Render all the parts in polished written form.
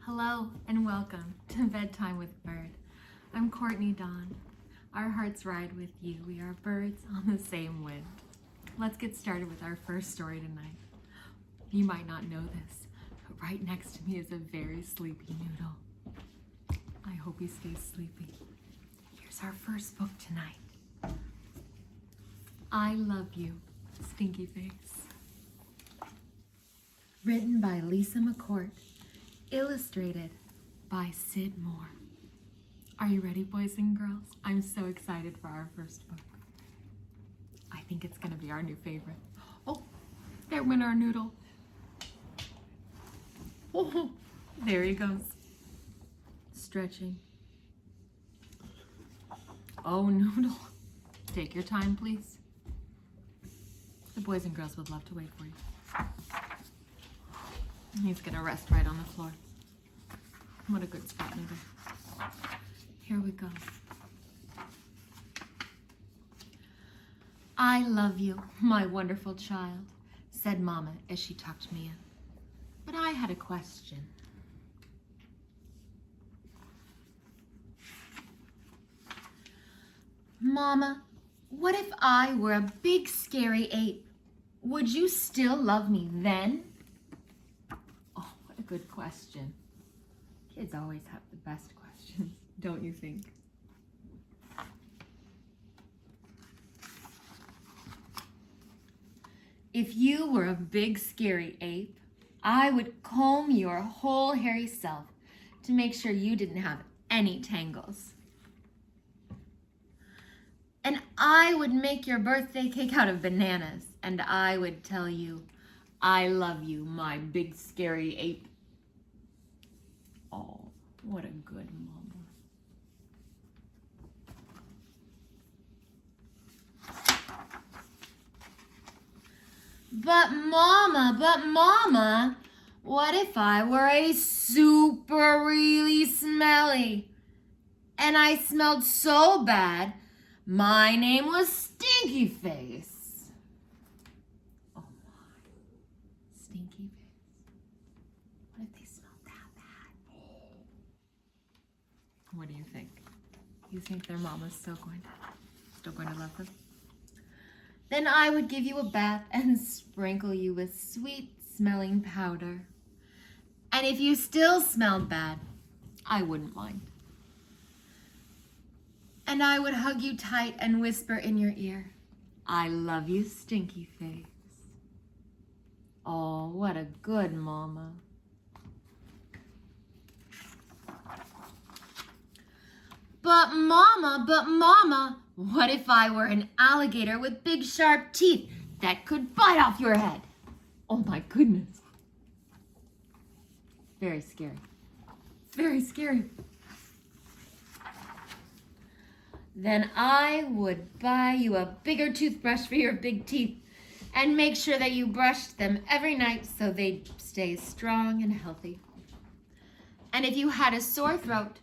Hello and welcome to Bedtime with Bird. I'm Courtney Dawn. Our hearts ride with you. We are birds on the same wind. Let's get started with our first story tonight. You might not know this, but right next to me is a very sleepy noodle. I hope he stays sleepy. Here's our first book tonight. I Love You, Stinky Face. Written by Lisa McCourt. Illustrated by Sid Moore. Are you ready, boys and girls? I'm so excited for our first book. I think it's gonna be our new favorite. Oh, there went our noodle. Oh, there he goes. Stretching. Oh, Noodle. Take your time, please. The boys and girls would love to wait for you. He's gonna rest right on the floor. What a good spot, Noodle. Here we go. I love you, my wonderful child, said Mama as she tucked me in. But I had a question. Mama, what if I were a big scary ape? Would you still love me then? Oh, what a good question. Kids always have the best questions, don't you think? If you were a big scary ape, I would comb your whole hairy self to make sure you didn't have any tangles. And I would make your birthday cake out of bananas, and I would tell you, I love you, my big scary ape. Oh, what a good mama. But Mama, what if I were a super really smelly? And I smelled so bad, my name was Stinky Face. Oh my, Stinky Face. What if they smelled that bad? What do you think? You think their mama's still going to love them? Then I would give you a bath and sprinkle you with sweet smelling powder. And if you still smelled bad, I wouldn't mind. And I would hug you tight and whisper in your ear, I love you, Stinky Face. Oh, what a good mama. But Mama, what if I were an alligator with big sharp teeth that could bite off your head? Oh my goodness. Very scary. Very scary. Then I would buy you a bigger toothbrush for your big teeth and make sure that you brushed them every night so they'd stay strong and healthy. And if you had a sore throat,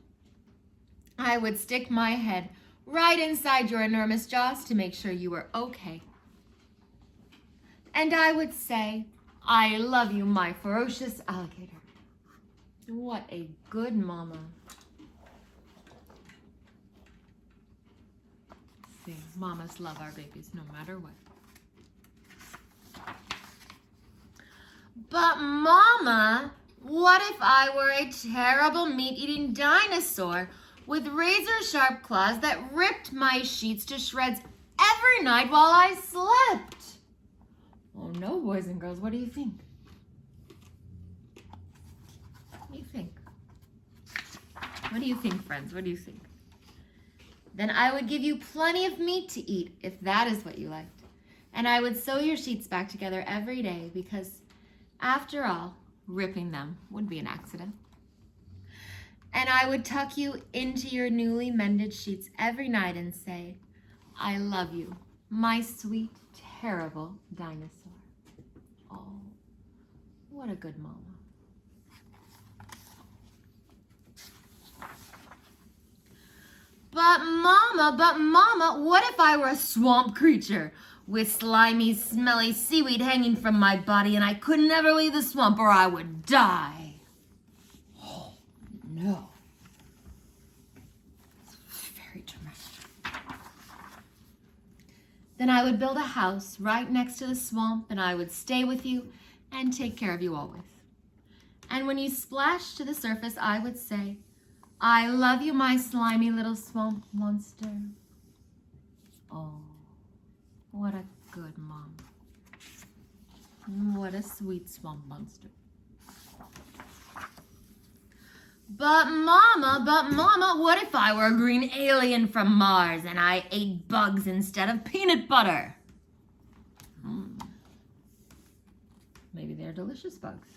I would stick my head right inside your enormous jaws to make sure you were okay. And I would say, I love you, my ferocious alligator. What a good mama. See, mamas love our babies no matter what. But Mama, what if I were a terrible meat-eating dinosaur with razor-sharp claws that ripped my sheets to shreds every night while I slept? Oh no, boys and girls, what do you think? What do you think? What do you think, friends? What do you think? Then I would give you plenty of meat to eat, if that is what you liked. And I would sew your sheets back together every day because, after all, ripping them would be an accident. And I would tuck you into your newly mended sheets every night and say, I love you, my sweet, terrible dinosaur. Oh, what a good mama. But Mama, what if I were a swamp creature with slimy, smelly seaweed hanging from my body and I could never leave the swamp or I would die? Oh, no. It's very dramatic. Then I would build a house right next to the swamp, and I would stay with you and take care of you always. And when you splashed to the surface, I would say, I love you, my slimy little swamp monster. Oh, what a good mom. What a sweet swamp monster. But mama, what if I were a green alien from Mars and I ate bugs instead of peanut butter? Maybe they're delicious bugs.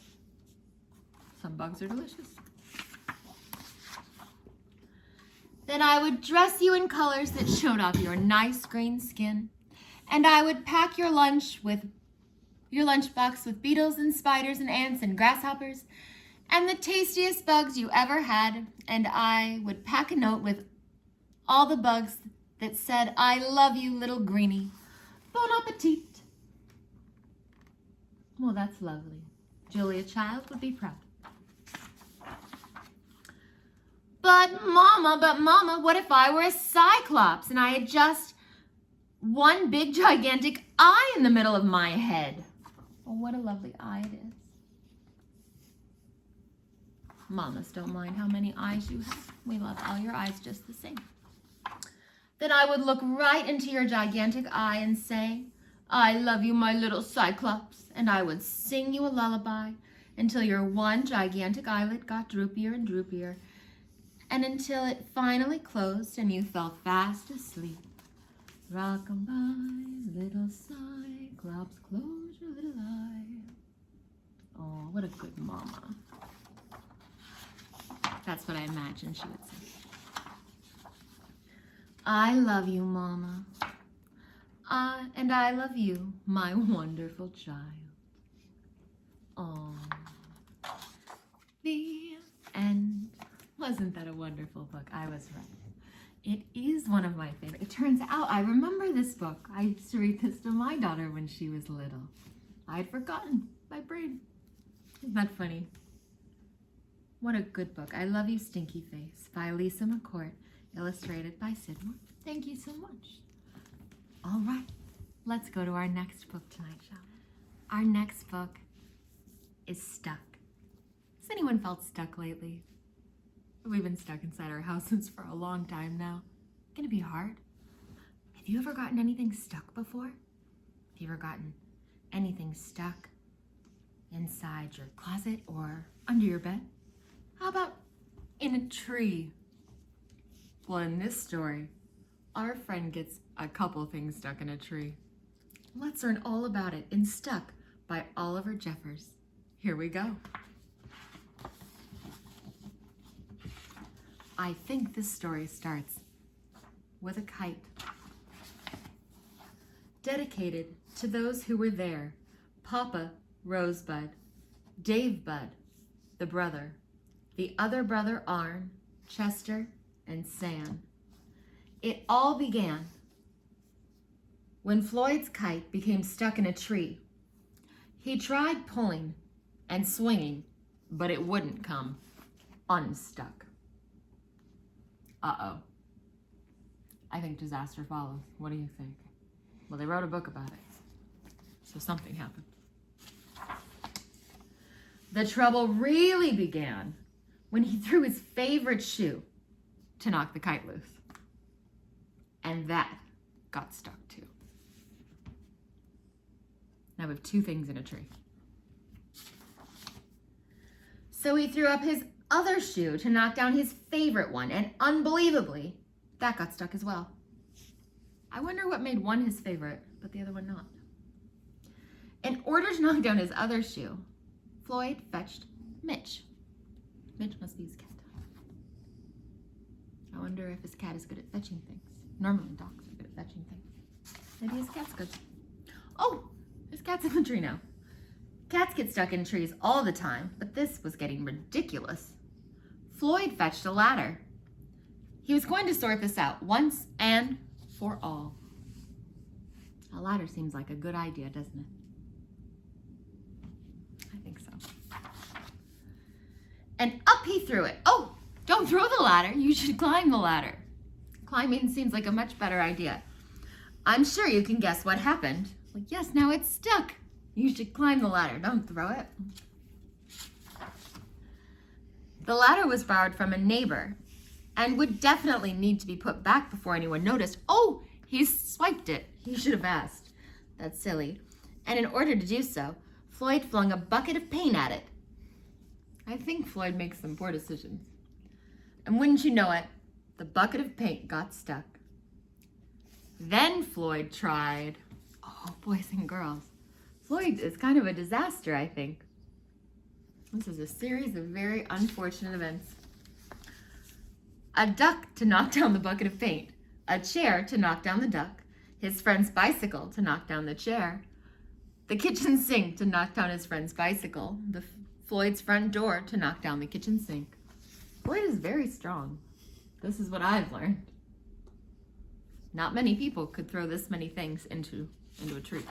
Some bugs are delicious. Then I would dress you in colors that showed off your nice green skin. And I would pack your lunchbox with beetles and spiders and ants and grasshoppers and the tastiest bugs you ever had. And I would pack a note with all the bugs that said, I love you, little greenie. Bon appetit. Well, that's lovely. Julia Child would be proud. But mama, what if I were a cyclops and I had just one big gigantic eye in the middle of my head? Oh, what a lovely eye it is. Mamas don't mind how many eyes you have. We love all your eyes just the same. Then I would look right into your gigantic eye and say, I love you, my little cyclops. And I would sing you a lullaby until your one gigantic eyelid got droopier and droopier, and until it finally closed and you fell fast asleep. Rock-a-bye, little cyclops, close your little eye. Oh, what a good mama. That's what I imagined she would say. I love you, mama. And I love you, my wonderful child. Oh, the end. Wasn't that a wonderful book? I was right. It is one of my favorites. It turns out I remember this book. I used to read this to my daughter when she was little. I'd forgotten my brain. Isn't that funny? What a good book. I Love You, Stinky Face by Lisa McCourt, illustrated by Sid Moore. Thank you so much. All right, let's go to our next book tonight, shall we? Our next book is Stuck. Has anyone felt stuck lately? We've been stuck inside our houses for a long time now. It's gonna be hard. Have you ever gotten anything stuck before? Have you ever gotten anything stuck inside your closet or under your bed? How about in a tree? Well, in this story, our friend gets a couple things stuck in a tree. Let's learn all about it in Stuck by Oliver Jeffers. Here we go. I think this story starts with a kite. Dedicated to those who were there, Papa Rosebud, Dave Bud, the brother, the other brother Arn, Chester, and Sam. It all began when Floyd's kite became stuck in a tree. He tried pulling and swinging, but it wouldn't come unstuck. Uh-oh. I think disaster follows. What do you think? Well, they wrote a book about it, so something happened. The trouble really began when he threw his favorite shoe to knock the kite loose. And that got stuck too. Now we have two things in a tree. So he threw up his other shoe to knock down his favorite one, and unbelievably, that got stuck as well. I wonder what made one his favorite, but the other one not. In order to knock down his other shoe, Floyd fetched Mitch. Mitch must be his cat. I wonder if his cat is good at fetching things. Normally dogs are good at fetching things. Maybe his cat's good. Oh, his cat's in the tree now. Cats get stuck in trees all the time, but this was getting ridiculous. Floyd fetched a ladder. He was going to sort this out once and for all. A ladder seems like a good idea, doesn't it? I think so. And up he threw it. Oh, Don't throw the ladder. You should climb the ladder. Climbing seems like a much better idea. I'm sure you can guess what happened. Well, yes, now it's stuck. You should climb the ladder. Don't throw it. The ladder was borrowed from a neighbor and would definitely need to be put back before anyone noticed. Oh, he swiped it. He should have asked. That's silly. And in order to do so, Floyd flung a bucket of paint at it. I think Floyd makes some poor decisions. And wouldn't you know it, the bucket of paint got stuck. Then Floyd tried. Oh, boys and girls. Floyd is kind of a disaster, I think. This is a series of very unfortunate events. A duck to knock down the bucket of paint, a chair to knock down the duck, his friend's bicycle to knock down the chair, the kitchen sink to knock down his friend's bicycle, Floyd's front door to knock down the kitchen sink. Floyd is very strong. This is what I've learned. Not many people could throw this many things into a tree.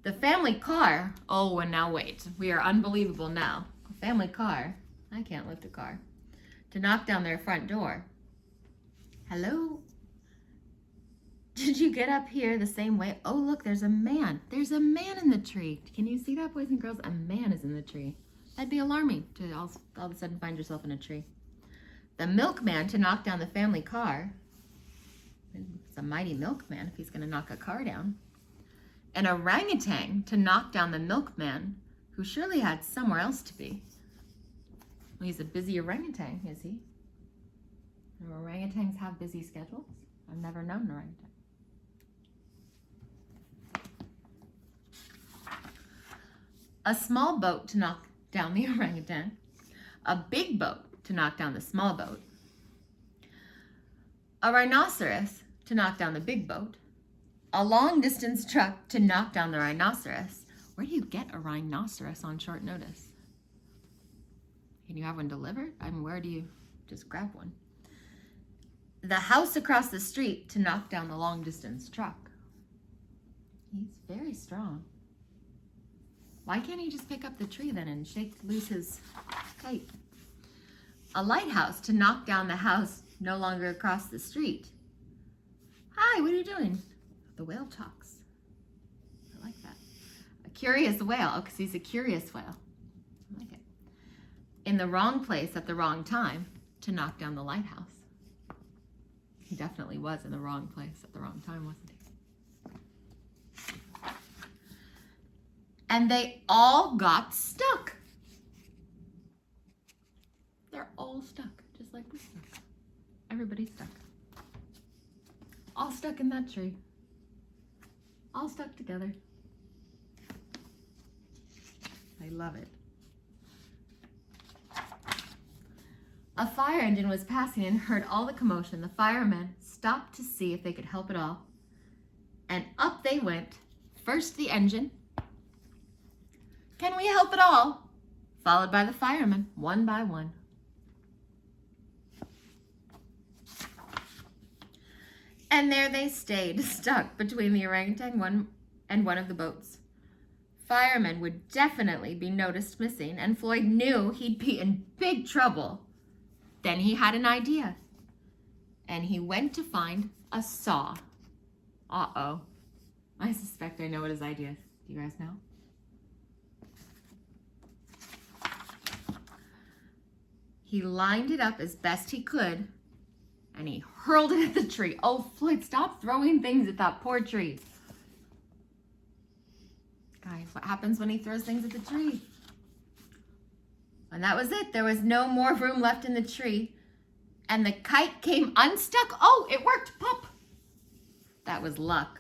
The family car, oh, and now wait, we are unbelievable now. A family car, I can't lift a car, to knock down their front door. Hello? Did you get up here the same way? Oh, look, there's a man. There's a man in the tree. Can you see that, boys and girls? A man is in the tree. That'd be alarming to all of a sudden find yourself in a tree. The milkman to knock down the family car. It's a mighty milkman if he's going to knock a car down. An orangutan to knock down the milkman, who surely had somewhere else to be. Well, he's a busy orangutan, is he? Do orangutans have busy schedules? I've never known an orangutan. A small boat to knock down the orangutan. A big boat to knock down the small boat. A rhinoceros to knock down the big boat. A long-distance truck to knock down the rhinoceros. Where do you get a rhinoceros on short notice? Can you have one delivered? I mean, where do you just grab one? The house across the street to knock down the long-distance truck. He's very strong. Why can't he just pick up the tree then and shake loose his kite? A lighthouse to knock down the house no longer across the street. Hi, what are you doing? The whale talks. I like that. A curious whale. Oh, because he's a curious whale. I like it. In the wrong place at the wrong time to knock down the lighthouse. He definitely was in the wrong place at the wrong time, wasn't he? And they all got stuck. They're all stuck, just like we're stuck. Everybody's stuck. All stuck in that tree. All stuck together. I love it. A fire engine was passing and heard all the commotion. The firemen stopped to see if they could help at all. And up they went. First the engine. Can we help at all? Followed by the firemen, one by one. And there they stayed, stuck between the orangutan and one of the boats. Firemen would definitely be noticed missing, and Floyd knew he'd be in big trouble. Then he had an idea, and he went to find a saw. Uh-oh. I suspect I know what his idea is. Do you guys know? He lined it up as best he could, and he hurled it at the tree. Oh, Floyd, stop throwing things at that poor tree. Guys, what happens when he throws things at the tree? And that was it. There was no more room left in the tree. And the kite came unstuck. Oh, it worked. Pop. That was luck.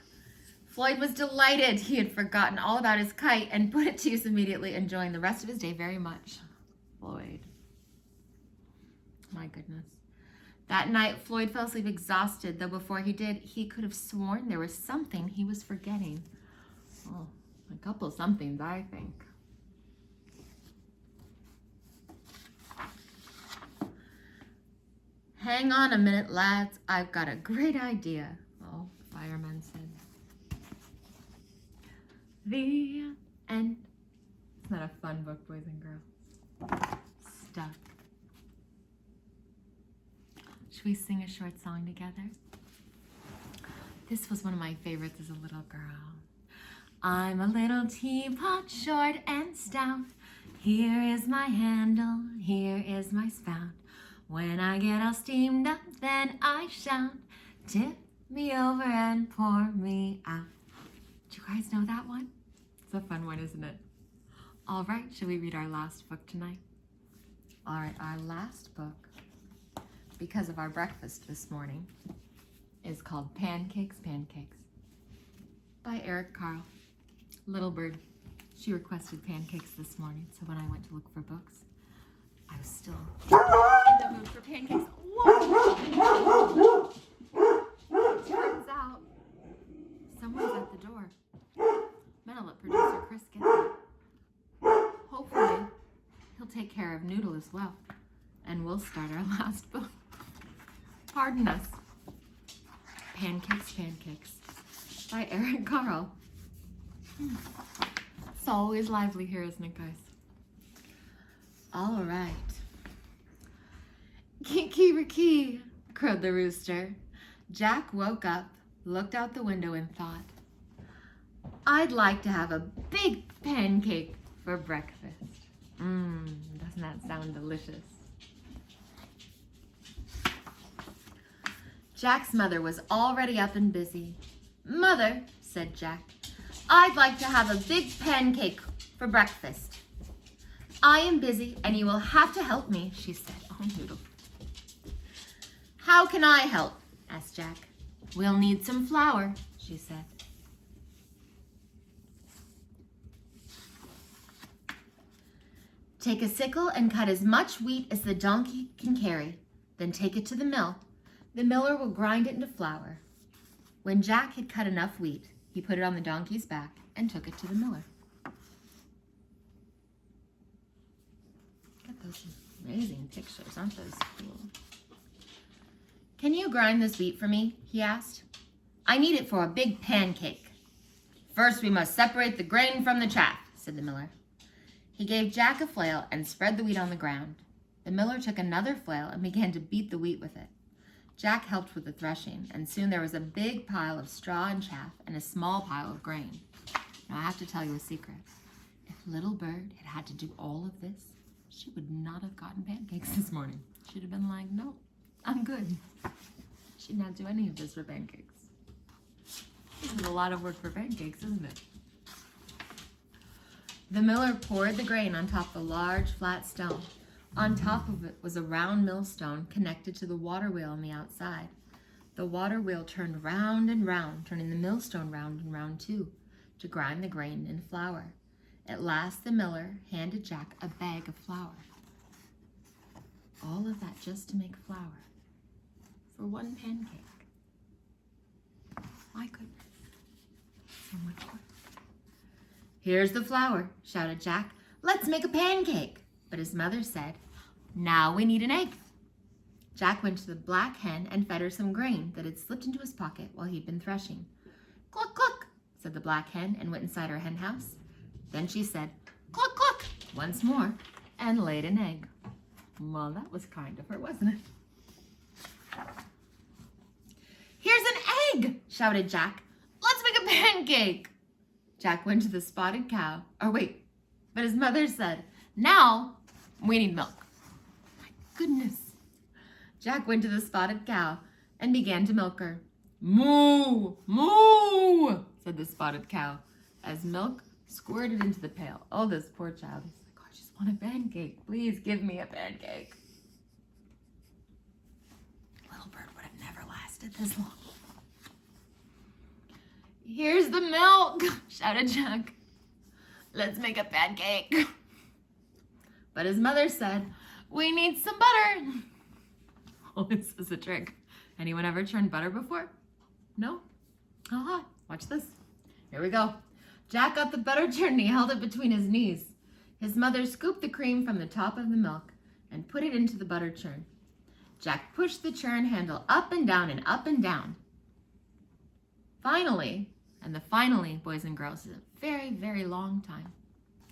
Floyd was delighted. He had forgotten all about his kite and put it to use immediately, enjoying the rest of his day very much. Floyd. My goodness. That night, Floyd fell asleep exhausted, though before he did, he could have sworn there was something he was forgetting. Oh, a couple somethings, I think. Hang on a minute, lads. I've got a great idea. Oh, the fireman said. The end. Isn't that a fun book, boys and girls? Stuck. Should we sing a short song together? This was one of my favorites as a little girl. I'm a little teapot, short and stout. Here is my handle, here is my spout. When I get all steamed up, then I shout, tip me over and pour me out. Do you guys know that one? It's a fun one, isn't it? All right, should we read our last book tonight? All right, our last book, because of our breakfast this morning, is called Pancakes, Pancakes by Eric Carle. Little Bird, she requested pancakes this morning, so when I went to look for books, I was still in the mood for pancakes. Whoa! Turns out, someone's at the door. I'm gonna let producer Chris get there. Hopefully, he'll take care of Noodle as well, and we'll start our last book. Pardon us. Pancakes, Pancakes by Eric Carle. It's always lively here, isn't it, guys? All right. Kiki-riki, crowed the rooster. Jack woke up, looked out the window, and thought, I'd like to have a big pancake for breakfast. Doesn't that sound delicious? Jack's mother was already up and busy. Mother, said Jack, I'd like to have a big pancake for breakfast. I am busy and you will have to help me, she said. Oh, Noodle. How can I help? Asked Jack. We'll need some flour, she said. Take a sickle and cut as much wheat as the donkey can carry. Then take it to the mill. The miller will grind it into flour. When Jack had cut enough wheat, he put it on the donkey's back and took it to the miller. Look at those amazing pictures, aren't those cool? Can you grind this wheat for me? He asked. I need it for a big pancake. First we must separate the grain from the chaff, said the miller. He gave Jack a flail and spread the wheat on the ground. The miller took another flail and began to beat the wheat with it. Jack helped with the threshing, and soon there was a big pile of straw and chaff and a small pile of grain. Now I have to tell you a secret. If Little Bird had had to do all of this, she would not have gotten pancakes this morning. She'd have been like, no, I'm good. She'd not do any of this for pancakes. This is a lot of work for pancakes, isn't it? The miller poured the grain on top of a large flat stone. On top of it was a round millstone connected to the water wheel on the outside. The water wheel turned round and round, turning the millstone round and round too, to grind the grain into flour. At last the miller handed Jack a bag of flour. All of that just to make flour for one pancake. My goodness, so much work. Here's the flour, shouted Jack. Let's make a pancake. But his mother said, now we need an egg. Jack went to the black hen and fed her some grain that had slipped into his pocket while he'd been threshing. Cluck, cluck, said the black hen and went inside her hen house. Then she said, cluck, cluck, once more, and laid an egg. Well, that was kind of her, wasn't it? Here's an egg, shouted Jack. Let's make a pancake. Jack went to the spotted cow. But his mother said, now we need milk. My goodness. Jack went to the spotted cow and began to milk her. Moo, moo, said the spotted cow as milk squirted into the pail. Oh, this poor child. He's like, I just want a pancake. Please give me a pancake. Little Bird would have never lasted this long. Here's the milk, shouted Jack. Let's make a pancake. But his mother said, we need some butter. Oh, this is a trick. Anyone ever churned butter before? No? Aha, watch this. Here we go. Jack got the butter churn and he held it between his knees. His mother scooped the cream from the top of the milk and put it into the butter churn. Jack pushed the churn handle up and down and up and down. Finally, and the finally, boys and girls, is a very, very long time.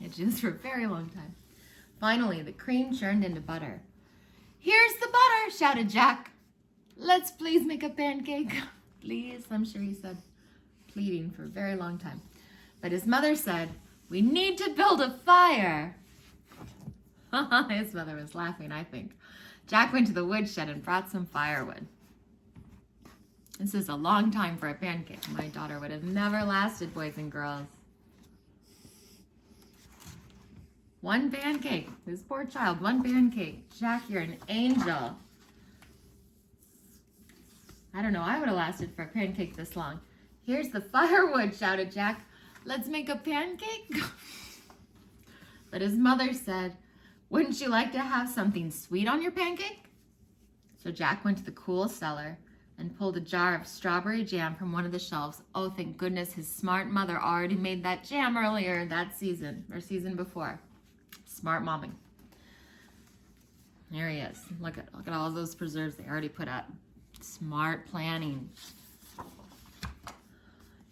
It's used for a very long time. Finally, the cream churned into butter. Here's the butter, shouted Jack. let's please make a pancake. Please, I'm sure he said, pleading for a very long time. But his mother said, we need to build a fire. His mother was laughing, I think. Jack went to the woodshed and brought some firewood. This is a long time for a pancake. My daughter would have never lasted, boys and girls. One pancake. This poor child, one pancake. Jack, you're an angel. I don't know, I would have lasted for a pancake this long. Here's the firewood, shouted Jack. Let's make a pancake? But his mother said, wouldn't you like to have something sweet on your pancake? So Jack went to the cool cellar and pulled a jar of strawberry jam from one of the shelves. Oh, thank goodness his smart mother already made that jam earlier that season, or season before. Smart mommy. There he is. Look at all those preserves they already put up. Smart planning.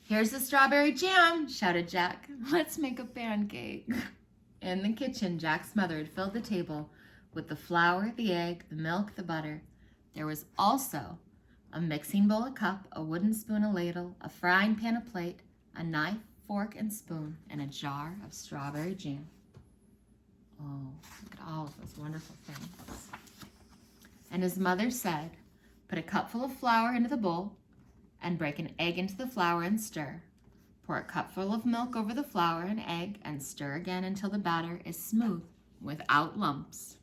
Here's the strawberry jam, shouted Jack. Let's make a pancake. In the kitchen, Jack's mother had filled the table with the flour, the egg, the milk, the butter. There was also a mixing bowl, a cup, a wooden spoon, a ladle, a frying pan, a plate, a knife, fork, and spoon, and a jar of strawberry jam. Oh, look at all of those wonderful things. And his mother said, put a cupful of flour into the bowl and break an egg into the flour and stir. Pour a cupful of milk over the flour and egg and stir again until the batter is smooth without lumps.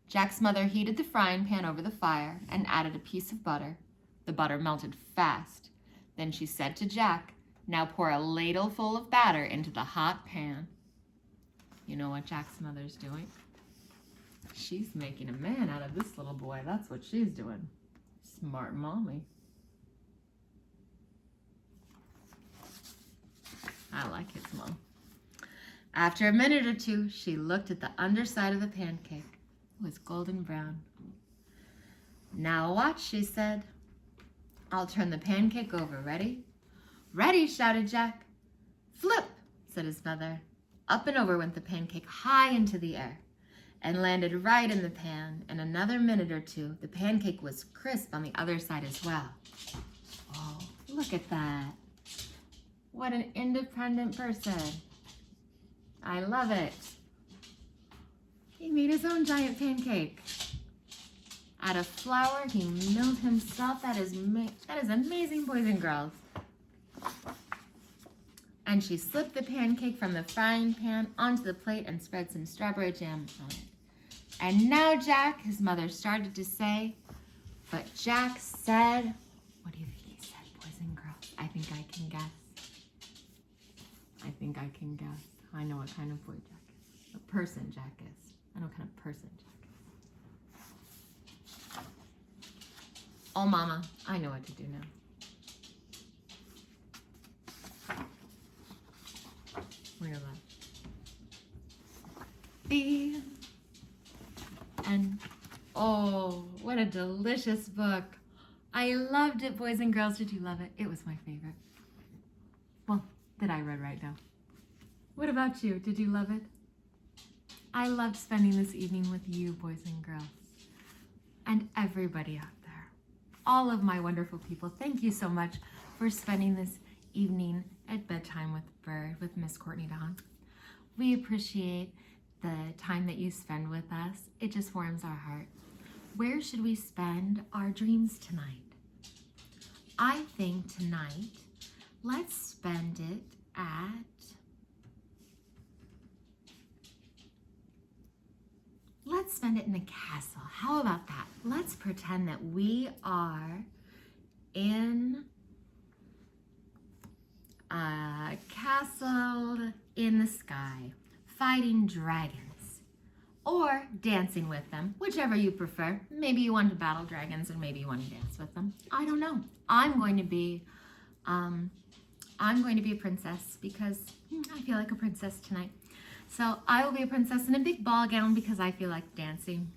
Jack's mother heated the frying pan over the fire and added a piece of butter. The butter melted fast. Then she said to Jack, now pour a ladle full of batter into the hot pan. You know what Jack's mother's doing? She's making a man out of this little boy. That's what she's doing. Smart mommy. I like his mom. After a minute or two, she looked at the underside of the pancake. It was golden brown. Now watch, she said. I'll turn the pancake over. Ready? Ready, shouted Jack. Flip, said his mother. Up and over went the pancake high into the air and landed right in the pan. In another minute or two, the pancake was crisp on the other side as well. Oh, look at that. What an independent person. I love it. He made his own giant pancake. Out of flour, he milled himself. That is amazing, boys and girls. And she slipped the pancake from the frying pan onto the plate and spread some strawberry jam on it. And now Jack, his mother started to say, but Jack said, what do you think he said, boys and girls? I think I can guess. I think I can guess. I know what kind of boy Jack is. A person Jack is. I know what kind of person Jack is. Oh, Mama, I know what to do now. Where am I? And oh, what a delicious book. I loved it, boys and girls. Did you love it? It was my favorite. Well, that I read right now. What about you? Did you love it? I loved spending this evening with you, boys and girls, and everybody out there. All of my wonderful people, thank you so much for spending this evening at Bedtime with Bird with Miss Courtney Dawn. We appreciate the time that you spend with us. It just warms our heart. Where should we spend our dreams tonight? I think tonight, let's spend it in a castle. How about that? Let's pretend that we are in a castle in the sky, fighting dragons, or dancing with them, whichever you prefer. Maybe you want to battle dragons and maybe you want to dance with them. I don't know. I'm going to be a princess because I feel like a princess tonight. So I will be a princess in a big ball gown because I feel like dancing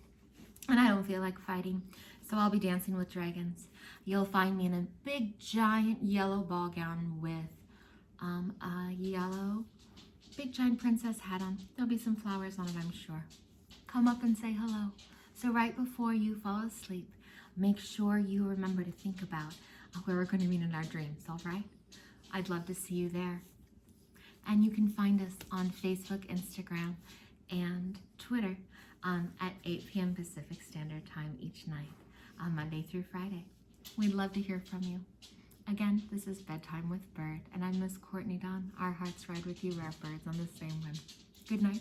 and I don't feel like fighting. So I'll be dancing with dragons. You'll find me in a big giant yellow ball gown with a yellow big giant princess hat on. There'll be some flowers on it, I'm sure. Come up and say hello. So right before you fall asleep, make sure you remember to think about where we're going to meet in our dreams, all right? I'd love to see you there. And you can find us on Facebook, Instagram, and Twitter at 8 p.m. Pacific Standard Time each night, Monday through Friday. We'd love to hear from you. Again, this is Bedtime with Bird, and I'm Miss Courtney Dawn. Our hearts ride with you, rare birds, on the same whim. Good night.